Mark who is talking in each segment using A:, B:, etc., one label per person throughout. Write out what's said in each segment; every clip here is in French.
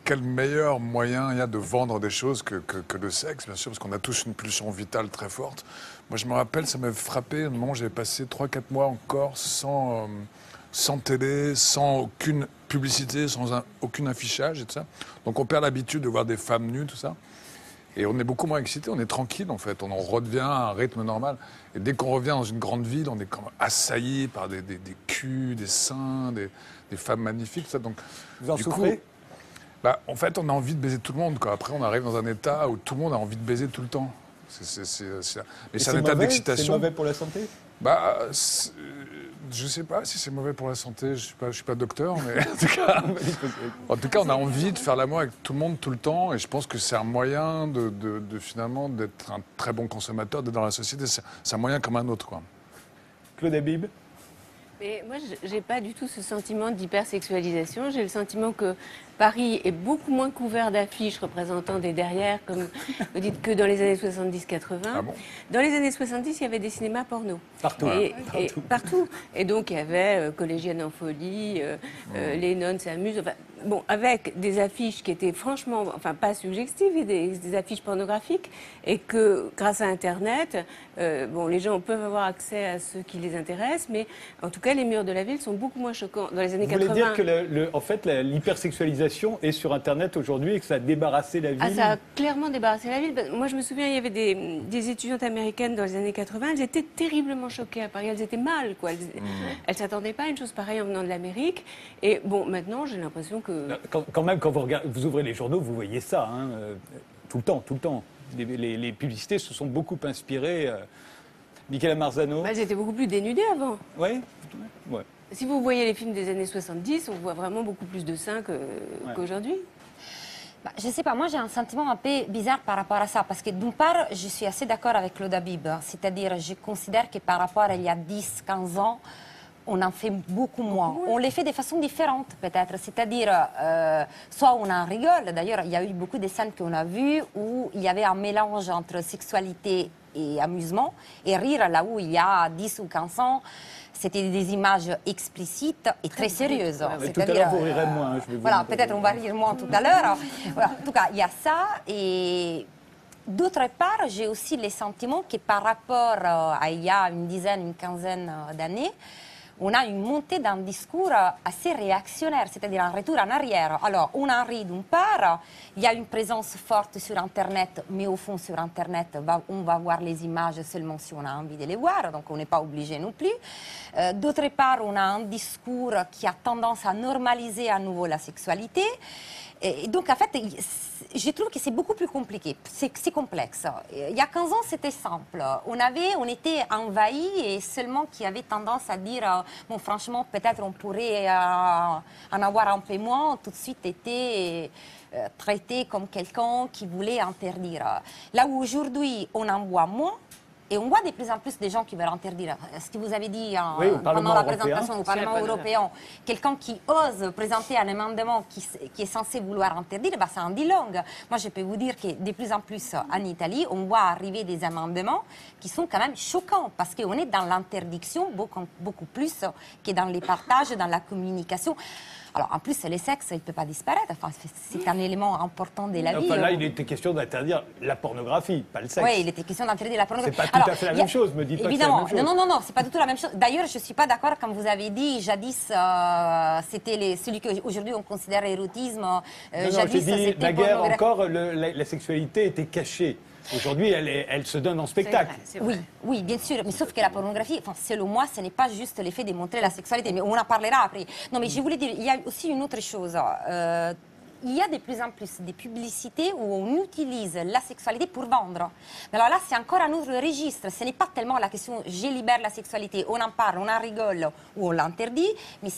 A: Quel meilleur moyen il y a de vendre des choses que le sexe, bien sûr, parce qu'on a tous une pulsion vitale très forte. Moi, je me rappelle, ça m'avait frappé, un moment, j'avais passé 3-4 mois en Corse sans télé, sans aucune publicité, sans aucun affichage et tout ça. Donc on perd l'habitude de voir des femmes nues, tout ça. Et on est beaucoup moins excité, on est tranquille en fait, on en redevient à un rythme normal. Et dès qu'on revient dans une grande ville, on est comme assailli par des culs, des seins, des femmes magnifiques. Ça. Donc,
B: vous en
A: du
B: souffrez
A: coup, en fait, on a envie de baiser tout le monde. Quoi. Après, on arrive dans un état où tout le monde a envie de baiser tout le temps. Mais c'est un état d'excitation.
B: C'est mauvais pour la santé?
A: Je sais pas si c'est mauvais pour la santé. Je suis pas docteur, mais en tout cas, on a envie de faire l'amour avec tout le monde tout le temps. Et je pense que c'est un moyen finalement d'être un très bon consommateur, d'être dans la société. C'est un moyen comme un autre, quoi.
B: Claude Habib?
C: Mais moi, j'ai pas du tout ce sentiment d'hypersexualisation. J'ai le sentiment que Paris est beaucoup moins couvert d'affiches représentant des derrières, comme vous dites, que dans les années 70-80.
A: Ah bon?
C: Dans les années 70, il y avait des cinémas porno.
B: Partout.
C: Partout. Et donc, il y avait Collégienne en folie, Les nonnes s'amusent. Enfin, bon, avec des affiches qui étaient franchement, enfin, pas suggestives, et des affiches pornographiques. Et que, grâce à Internet, les gens peuvent avoir accès à ceux qui les intéressent, mais en tout cas, les murs de la ville sont beaucoup moins choquants. Dans les années 80.
B: Vous voulez dire que, en fait, l'hypersexualisation est sur Internet aujourd'hui et que ça a débarrassé la ville?
C: Ah, ça a clairement débarrassé la ville. Moi, je me souviens, il y avait des étudiantes américaines dans les années 80. Elles étaient terriblement choquées à Paris. Elles étaient mal, quoi. Elles s'attendaient pas à une chose pareille en venant de l'Amérique. Et bon, maintenant, j'ai l'impression que...
B: Quand même, quand vous ouvrez les journaux, vous voyez ça, hein, tout le temps, tout le temps. Les publicités se sont beaucoup inspirées. Michaela Marzano?
C: Elles étaient beaucoup plus dénudées avant.
B: Oui, ouais.
C: Si vous voyez les films des années 70, on voit vraiment beaucoup plus de seins qu'aujourd'hui.
D: Je ne sais pas, moi j'ai un sentiment un peu bizarre par rapport à ça, parce que d'une part, je suis assez d'accord avec Claude Habib, c'est-à-dire je considère que par rapport à il y a 10-15 ans, on en fait beaucoup moins. On les fait de façon différente peut-être, c'est-à-dire soit on en rigole, d'ailleurs il y a eu beaucoup de scènes qu'on a vues où il y avait un mélange entre sexualité et amusement, et rire là où il y a 10 ou 15 ans, c'était des images explicites et très sérieuses.
B: Tout à l'heure, vous rirez moins.
D: Voilà, peut-être on va rire moins tout à l'heure. Voilà, en tout cas, il y a ça. Et d'autre part, j'ai aussi le sentiment que par rapport à il y a une dizaine, une quinzaine d'années, on a une montée d'un discours assez réactionnaire, c'est-à-dire un retour en arrière. Alors, on en rit d'une part, il y a une présence forte sur Internet, mais au fond, sur Internet, on va voir les images seulement si on a envie de les voir, donc on n'est pas obligé non plus. D'autre part, on a un discours qui a tendance à normaliser à nouveau la sexualité. Et donc, en fait, je trouve que c'est beaucoup plus compliqué, c'est complexe. Il y a 15 ans, c'était simple. On était envahis et seulement qui avait tendance à dire, bon, franchement, peut-être on pourrait en avoir un peu moins, tout de suite été traité comme quelqu'un qui voulait interdire. Là où aujourd'hui, on en voit moins, et on voit de plus en plus des gens qui veulent interdire. Ce que vous avez dit pendant la présentation au Parlement européen, quelqu'un qui ose présenter un amendement qui est censé vouloir interdire, ça en dit long. Moi, je peux vous dire que de plus en plus en Italie, on voit arriver des amendements qui sont quand même choquants parce qu'on est dans l'interdiction beaucoup plus que dans les partages, dans la communication. Alors, en plus, le sexe, il ne peut pas disparaître. Enfin, c'est un élément important de la vie.
B: Enfin, là, il était question d'interdire la pornographie, pas le sexe.
D: Oui, il était question d'interdire la pornographie.
B: C'est pas tout à fait la même chose, me dites pas que c'est la même chose.
D: Non, c'est pas du tout la même chose. D'ailleurs, je ne suis pas d'accord quand vous avez dit, jadis, c'était celui qu'aujourd'hui on considère érotisme.
B: Jadis, c'était naguère encore, la sexualité était cachée. Aujourd'hui, elle se donne en spectacle.
D: Oui, bien sûr. Mais sauf que la pornographie, selon moi, ce n'est pas juste l'effet de montrer la sexualité. Mais on en parlera après. Non, mais je voulais dire, il y a aussi une autre chose. Il y a de plus en plus des publicités où on utilise la sexualité pour vendre. Mais alors là, c'est encore un autre registre. Ce n'est pas tellement la question « je libère la sexualité », on en parle, on en rigole ou on l'interdit, mais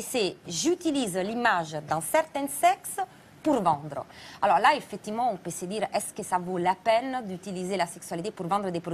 D: c'est « j'utilise l'image d'un certain sexe » pour vendre. Alors là, effectivement, on peut se dire, est-ce que ça vaut la peine d'utiliser la sexualité pour vendre des produits ?